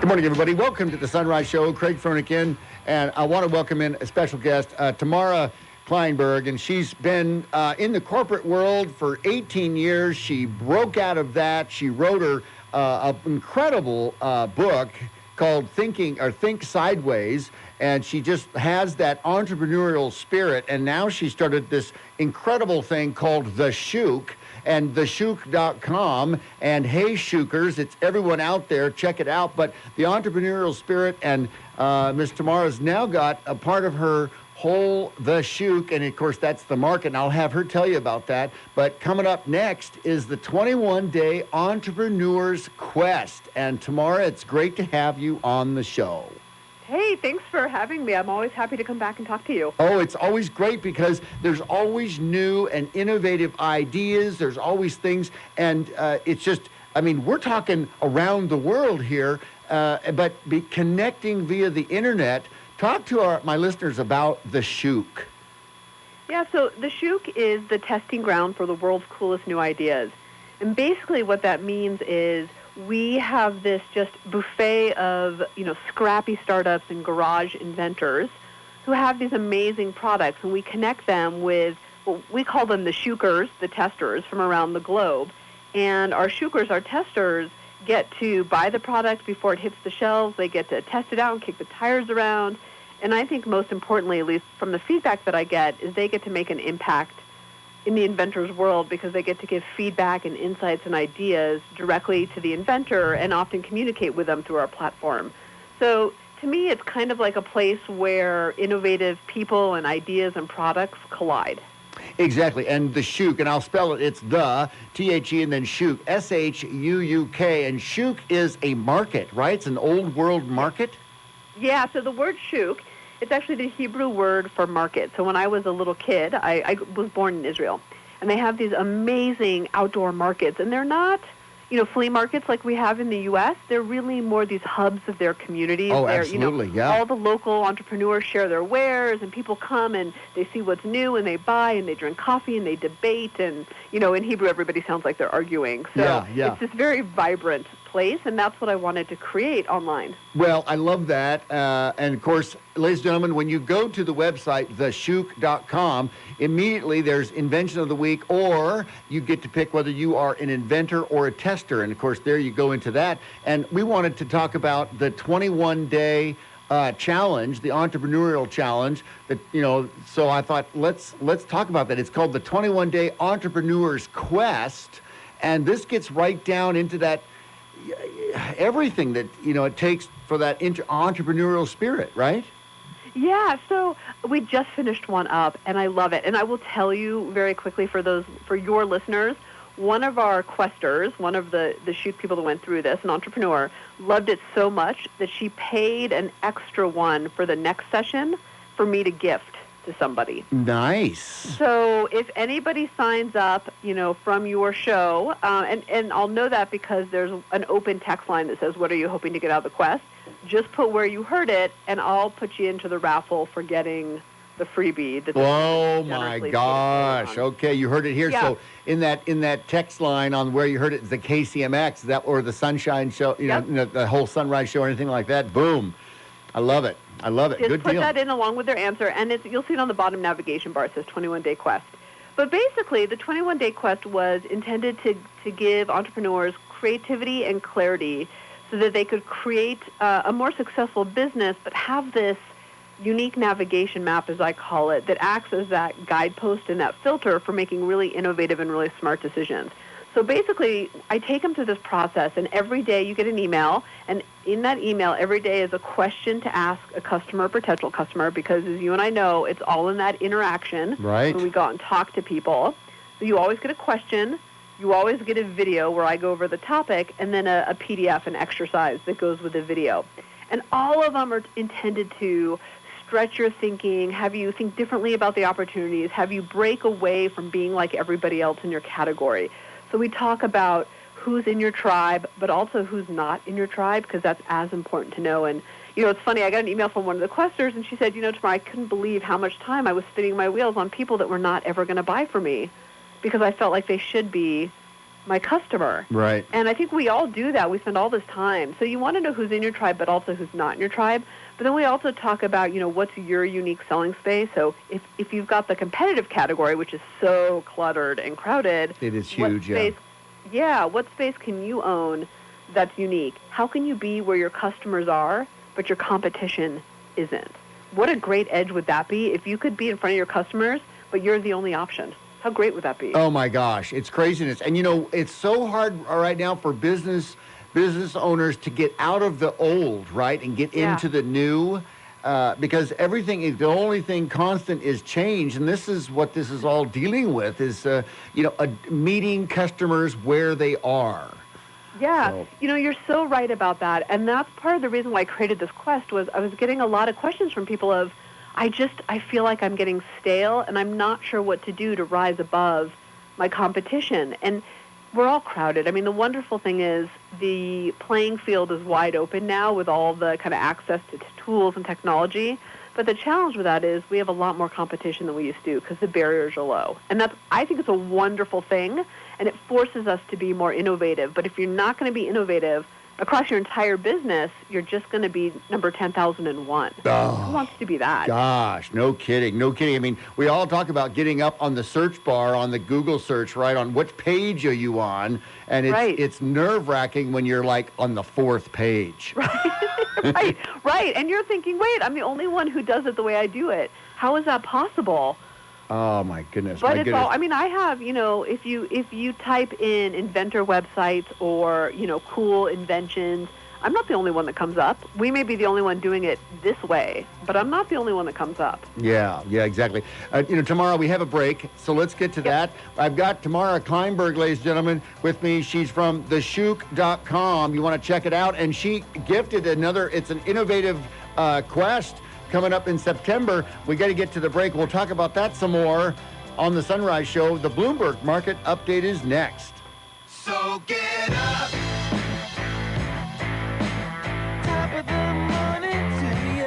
Good morning, everybody. Welcome to the Sunrise Show. Craig Fernick in, and I want to welcome in a special guest, Tamara Kleinberg, and she's been in the corporate world for 18 years. She broke out of that. She wrote her an incredible book called Think Sideways, and she just has that entrepreneurial spirit, and now she started this incredible thing called The Shook, and theshook.com, and hey, Shookers, it's everyone out there, check it out. But the entrepreneurial spirit, and Miss Tamara's now got a part of her whole The Shook, and of course that's the market, and I'll have her tell you about that. But coming up next is the 21-day Entrepreneur's Quest. And Tamara, it's great to have you on the show. Hey, thanks for having me. I'm always happy to come back and talk to you. Oh, it's always great because there's always new and innovative ideas. There's always things, and it's just, I mean, we're talking around the world here, but be connecting via the internet. Talk to my listeners about The Shook. Yeah, so The Shook is the testing ground for the world's coolest new ideas. And basically what that means is we have this just buffet of, scrappy startups and garage inventors who have these amazing products, and we connect them with, we call them the Shookers, the testers from around the globe. And our Shookers, our testers, get to buy the product before it hits the shelves. They get to test it out and kick the tires around. And I think most importantly, at least from the feedback that I get, is they get to make an impact in the inventor's world because they get to give feedback and insights and ideas directly to the inventor and often communicate with them through our platform. So to me, it's kind of like a place where innovative people and ideas and products collide. Exactly, and The Shook, and I'll spell it, it's the, T-H-E, and then Shook, S-H-U-U-K, and Shook is a market, right? It's an old world market? Yeah, so the word Shook, it's actually the Hebrew word for market. So when I was a little kid, I was born in Israel, and they have these amazing outdoor markets, and they're not, flea markets like we have in the U.S. They're really more these hubs of their communities. Oh, absolutely, yeah. All the local entrepreneurs share their wares, and people come and they see what's new, and they buy, and they drink coffee, and they debate, and, in Hebrew, everybody sounds like they're arguing. So yeah. It's this very vibrant place, and that's what I wanted to create online. Well, I love that. And, of course, ladies and gentlemen, when you go to the website, theshook.com, immediately there's Invention of the Week, or you get to pick whether you are an inventor or a tester. And, of course, there you go into that. And we wanted to talk about the 21-day challenge, the entrepreneurial challenge. That so I thought, let's talk about that. It's called the 21-day Entrepreneur's Quest. And this gets right down into that everything that it takes for that entrepreneurial spirit, right? Yeah, so we just finished one up, and I love it. And I will tell you very quickly for your listeners, one of our questers, one of the Shoot people that went through this, an entrepreneur, loved it so much that she paid an extra one for the next session for me to gift to somebody. Nice. So if anybody signs up, from your show, and I'll know that because there's an open text line that says, what are you hoping to get out of the quest? Just put where you heard it, and I'll put you into the raffle for getting the freebie. Oh, my gosh. Okay, you heard it here. Yeah. So in that text line on where you heard it, the KCMX, or the Sunshine Show, the whole Sunrise Show or anything like that, boom. I love it. Just Good put deal. that in along with their answer, and you'll see it on the bottom navigation bar. It says 21-day quest. But basically, the 21-day quest was intended to give entrepreneurs creativity and clarity so that they could create a more successful business, but have this unique navigation map, as I call it, that acts as that guidepost and that filter for making really innovative and really smart decisions. So basically, I take them through this process, and every day you get an email, and in that email, every day is a question to ask a customer, potential customer, because as you and I know, it's all in that interaction. Right. When we go out and talk to people. So you always get a question, you always get a video where I go over the topic, and then a PDF, an exercise that goes with the video. And all of them are intended to stretch your thinking, have you think differently about the opportunities, have you break away from being like everybody else in your category. So we talk about who's in your tribe, but also who's not in your tribe, because that's as important to know. And, it's funny, I got an email from one of the questers, and she said, Tamara, I couldn't believe how much time I was spinning my wheels on people that were not ever going to buy from me, because I felt like they should be my customer. Right. And I think we all do that. We spend all this time. So you want to know who's in your tribe, but also who's not in your tribe. But then we also talk about, what's your unique selling space. So if you've got the competitive category, which is so cluttered and crowded. It is huge, what space can you own that's unique? How can you be where your customers are, but your competition isn't? What a great edge would that be if you could be in front of your customers, but you're the only option? How great would that be? Oh, my gosh. It's craziness. And, it's so hard right now for business owners to get out of the old, right, and get into the new, because the only thing constant is change. And this is what this is all dealing with is, meeting customers where they are. Yeah, so. You're so right about that. And that's part of the reason why I created this quest was I was getting a lot of questions from people of, I feel like I'm getting stale and I'm not sure what to do to rise above my competition. And we're all crowded. I mean, the wonderful thing is the playing field is wide open now with all the kind of access to tools and technology. But the challenge with that is we have a lot more competition than we used to because the barriers are low. And I think it's a wonderful thing, and it forces us to be more innovative. But if you're not going to be innovative across your entire business, you're just going to be number 10,001. Oh, who wants to be that? Gosh, no kidding. I mean, we all talk about getting up on the search bar on the Google search, right, on which page are you on, and it's nerve-wracking when you're, like, on the fourth page. Right. And you're thinking, wait, I'm the only one who does it the way I do it. How is that possible? Oh, my goodness. But all, I have, if you type in inventor websites or, cool inventions, I'm not the only one that comes up. We may be the only one doing it this way, but I'm not the only one that comes up. Yeah, exactly. Tamara, we have a break, so let's get to that. I've got Tamara Kleinberg, ladies and gentlemen, with me. She's from theshook.com. You want to check it out. And she gifted it's an innovative quest coming up in September. We got to get to the break. We'll talk about that some more on the Sunrise Show. The Bloomberg Market Update is next. So get up. Top of the morning to you.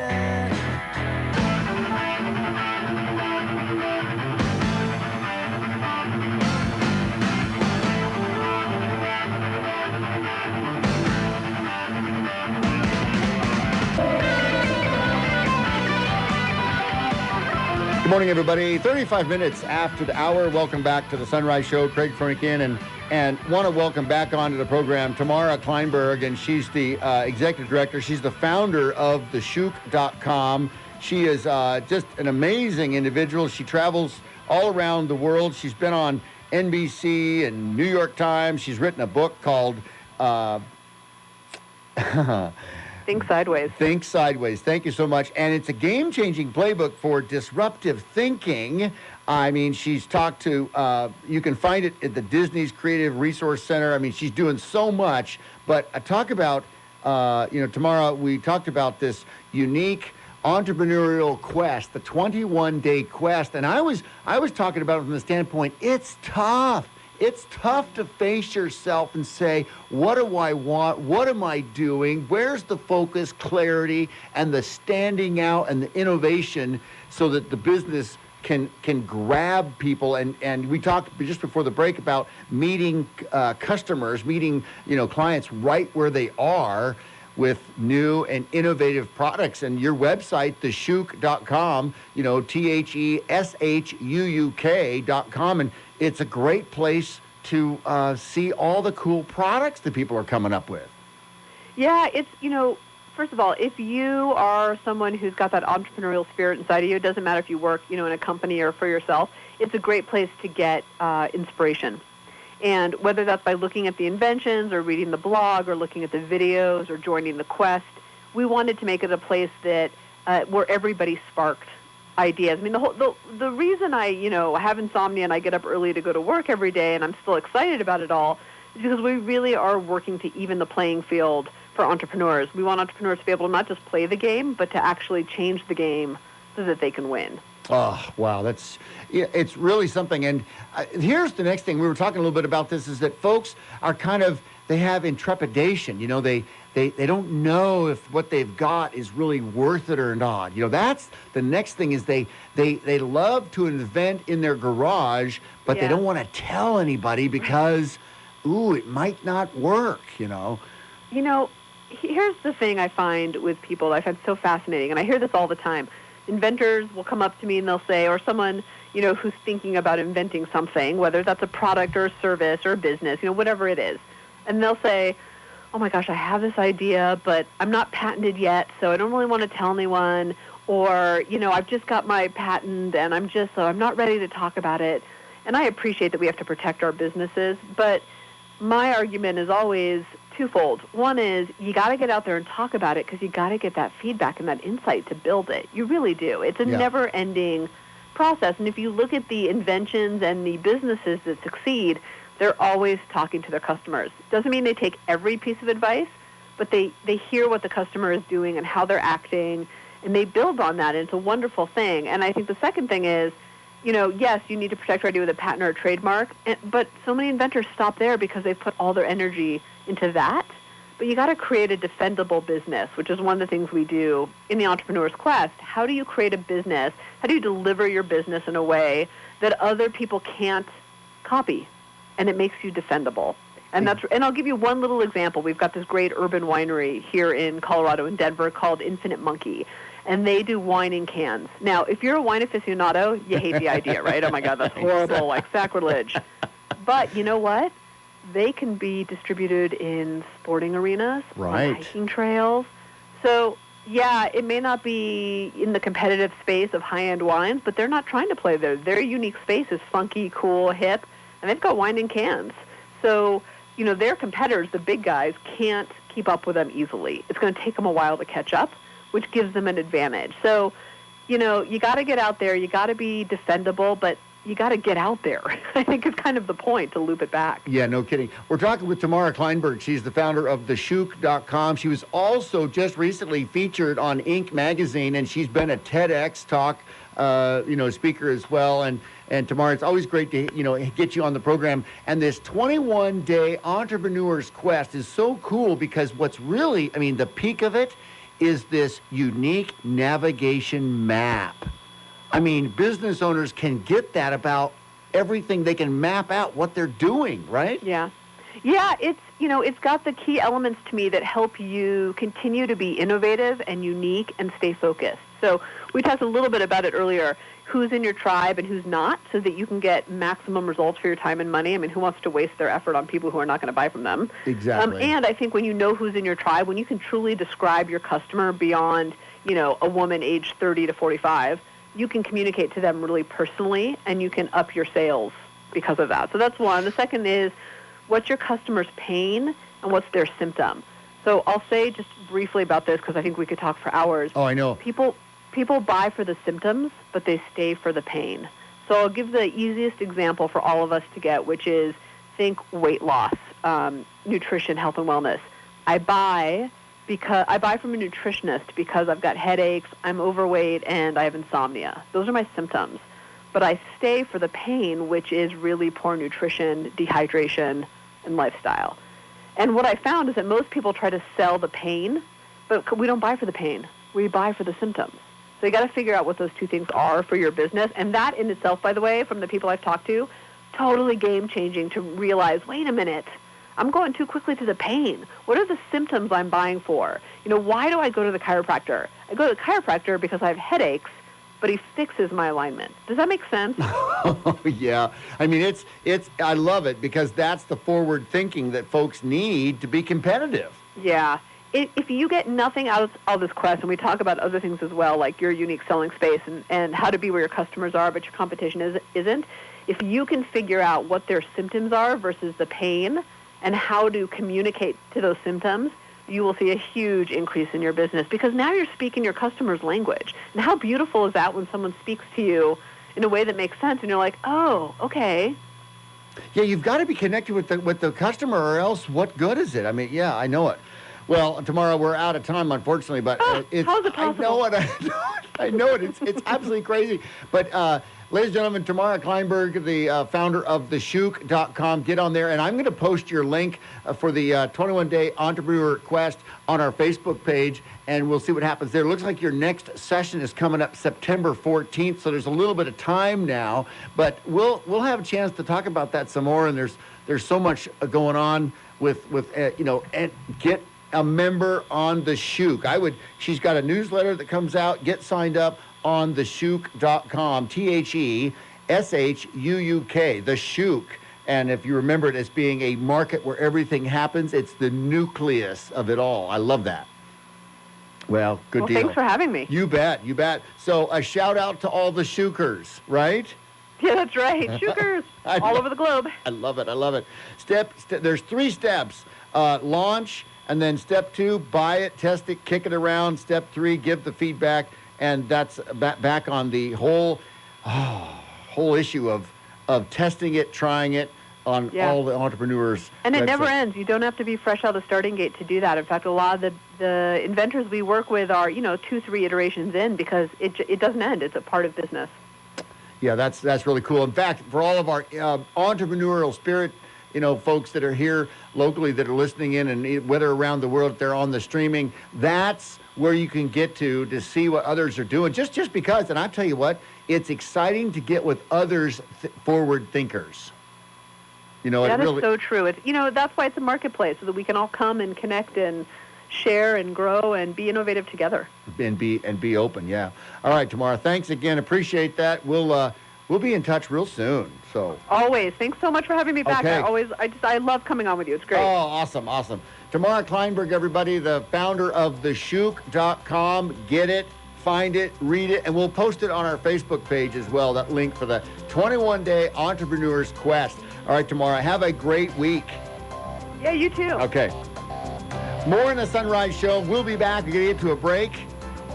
Good morning, everybody. 35 minutes after the hour. Welcome back to the Sunrise Show. Craig Fernikin and want to welcome back onto the program Tamara Kleinberg, and she's the executive director. She's the founder of theshook.com. She is just an amazing individual. She travels all around the world. She's been on NBC and New York Times. She's written a book called Think Sideways. Think Sideways. Thank you so much. And it's a game-changing playbook for disruptive thinking. I mean, she's talked to, you can find it at the Disney's Creative Resource Center. I mean, she's doing so much. But I talk about, Tamara, we talked about this unique entrepreneurial quest, the 21-day quest. And I was talking about it from the standpoint, it's tough. It's tough to face yourself and say, what do I want? What am I doing? Where's the focus, clarity, and the standing out and the innovation so that the business can grab people? And we talked just before the break about meeting customers, meeting clients right where they are with new and innovative products. And your website, theshook.com, THESHUUK.com, and it's a great place to see all the cool products that people are coming up with. Yeah, it's, first of all, if you are someone who's got that entrepreneurial spirit inside of you, it doesn't matter if you work, in a company or for yourself, it's a great place to get inspiration. And whether that's by looking at the inventions or reading the blog or looking at the videos or joining the quest, we wanted to make it a place that where everybody sparked ideas. I mean, the reason I, have insomnia and I get up early to go to work every day and I'm still excited about it all is because we really are working to even the playing field for entrepreneurs. We want entrepreneurs to be able to not just play the game, but to actually change the game so that they can win. Oh, wow. It's really something. And here's the next thing. We were talking a little bit about this, is that folks are they have intrepidation. They don't know if what they've got is really worth it or not. That's the next thing is they love to invent in their garage, but they don't want to tell anybody because ooh, it might not work, You know, here's the thing I find with people that I find so fascinating, and I hear this all the time. Inventors will come up to me and they'll say, or someone, who's thinking about inventing something, whether that's a product or a service or a business, whatever it is. And they'll say, oh my gosh, I have this idea, but I'm not patented yet, so I don't really want to tell anyone. Or, I've just got my patent and I'm not ready to talk about it. And I appreciate that we have to protect our businesses, but my argument is always twofold. One is you got to get out there and talk about it because you got to get that feedback and that insight to build it. You really do. It's a never-ending process. And if you look at the inventions and the businesses that succeed, they're always talking to their customers. Doesn't mean they take every piece of advice, but they hear what the customer is doing and how they're acting, and they build on that. And it's a wonderful thing. And I think the second thing is, yes, you need to protect your idea with a patent or a trademark, but so many inventors stop there because they put all their energy into that. But you got to create a defendable business, which is one of the things we do in the Entrepreneur's Quest. How do you create a business? How do you deliver your business in a way that other people can't copy, and it makes you defendable? And I'll give you one little example. We've got this great urban winery here in Colorado, in Denver, called Infinite Monkey. And they do wine in cans. Now, if you're a wine aficionado, you hate the idea, right? Oh, my God, that's horrible, like sacrilege. But you know what? They can be distributed in sporting arenas, on hiking trails. So, yeah, it may not be in the competitive space of high-end wines, but they're not trying to play there. Their unique space is funky, cool, hip, and they've got wine in cans. So, their competitors, the big guys, can't keep up with them easily. It's going to take them a while to catch up, which gives them an advantage. So, you got to get out there. You got to be defendable, but you got to get out there. I think is kind of the point, to loop it back. Yeah, no kidding. We're talking with Tamara Kleinberg. She's the founder of theshook.com. She was also just recently featured on Inc. magazine, and she's been a TEDx talk, speaker as well. And Tamara, it's always great to, get you on the program. And this 21-day Entrepreneur's Quest is so cool because what's really, the peak of it is this unique navigation map. Business owners can get that about everything. They can map out what they're doing, right? Yeah. Yeah, it's got the key elements to me that help you continue to be innovative and unique and stay focused. So we talked a little bit about it earlier, who's in your tribe and who's not, so that you can get maximum results for your time and money. Who wants to waste their effort on people who are not going to buy from them? Exactly. And I think when you know who's in your tribe, when you can truly describe your customer beyond, a woman aged 30 to 45, you can communicate to them really personally, and you can up your sales because of that. So that's one. The second is, what's your customer's pain and what's their symptom? So I'll say just briefly about this because I think we could talk for hours. Oh, I know. People buy for the symptoms, but they stay for the pain. So I'll give the easiest example for all of us to get, which is think weight loss, nutrition, health, and wellness. I buy from a nutritionist because I've got headaches, I'm overweight, and I have insomnia. Those are my symptoms. But I stay for the pain, which is really poor nutrition, dehydration, and lifestyle. And what I found is that most people try to sell the pain, but we don't buy for the pain. We buy for the symptoms. So you got to figure out what those two things are for your business. And that in itself, by the way, from the people I've talked to, totally game-changing to realize, wait a minute, I'm going too quickly to the pain. What are the symptoms I'm buying for? Why do I go to the chiropractor? I go to the chiropractor because I have headaches, but he fixes my alignment. Does that make sense? Oh, yeah. I love it because that's the forward thinking that folks need to be competitive. Yeah. If you get nothing out of this quest, and we talk about other things as well, like your unique selling space and how to be where your customers are, but your competition isn't, if you can figure out what their symptoms are versus the pain and how to communicate to those symptoms, you will see a huge increase in your business because now you're speaking your customer's language. And how beautiful is that when someone speaks to you in a way that makes sense and you're like, oh, okay. Yeah, you've got to be connected with the customer or else what good is it? I know it. Well, Tamara, we're out of time, unfortunately, but how's it possible? I know it. I know it. It's absolutely crazy. But Ladies and gentlemen, Tamara Kleinberg, the founder of theshook.com. Get on there, and I'm going to post your link for the 21-day entrepreneur quest on our Facebook page, and we'll see what happens there. It looks like your next session is coming up September 14th, so there's a little bit of time now, but we'll have a chance to talk about that some more, and there's so much going on with and get a member on the Shook. She's got a newsletter that comes out. Get signed up on theshook.com, TheShuuk, The Shook. And if you remember it as being a market where everything happens, it's the nucleus of it all. I love that. Well, good deal. Thanks for having me. You bet. So a shout out to all the Shookers, right? Yeah, that's right. Shookers all over the globe. I love it. There's 3 steps. Launch, and then step 2, buy it, test it, kick it around. Step 3, give the feedback. And that's back on the whole issue of testing it, trying it on all the entrepreneurs. And it never ends. You don't have to be fresh out of the starting gate to do that. In fact, a lot of the inventors we work with are 2-3 iterations in, because it doesn't end. It's a part of business. Yeah, that's really cool. In fact, for all of our entrepreneurial spirit, folks that are here locally that are listening in, and whether around the world, if they're on the streaming, that's where you can get to see what others are doing. Just because, and I tell you what, it's exciting to get with others forward thinkers. That is so true. It's that's why it's a marketplace, so that we can all come and connect and share and grow and be innovative together. And be open. Yeah. All right, Tamara. Thanks again. Appreciate that. We'll be in touch real soon. So always. Thanks so much for having me back. Okay. I love coming on with you. It's great. Oh, awesome. Tamara Kleinberg, everybody, the founder of theshook.com. Get it, find it, read it, and we'll post it on our Facebook page as well, that link for the 21-day Entrepreneur's Quest. All right, Tamara, have a great week. Yeah, you too. Okay. More in the Sunrise Show. We'll be back. We're going to get to a break.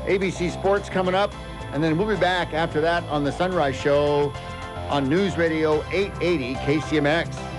ABC Sports coming up, and then we'll be back after that on the Sunrise Show on News Radio 880 KCMX.